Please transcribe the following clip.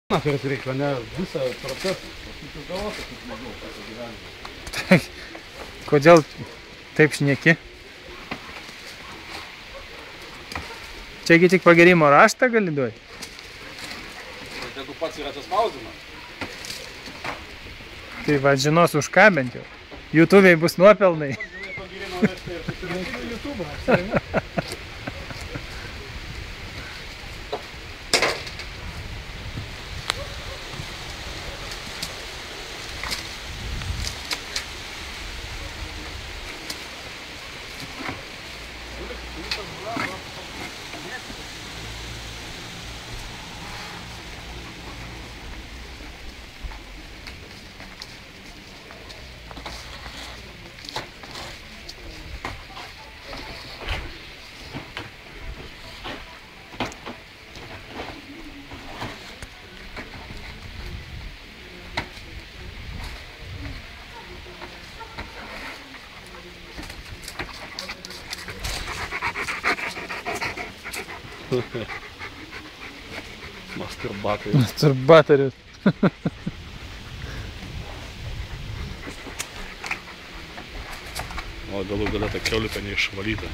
Kuris reikia, ne visą procesą. Aš galvosiu, kaip žmogaus pasą gyvenimą. Kodėl taip šneki? Čiagi tik pagerimo raštą gali duoti? Jeigu pats yra atsispausdina. Tai va, žinos už ką bent jau. YouTube'ai bus nuopelnai. Pagirimo raštą ir susirašyti YouTube'ą. Masturbatorius. Masturbatorius. O galų gale ta kiaulika neišvalyta.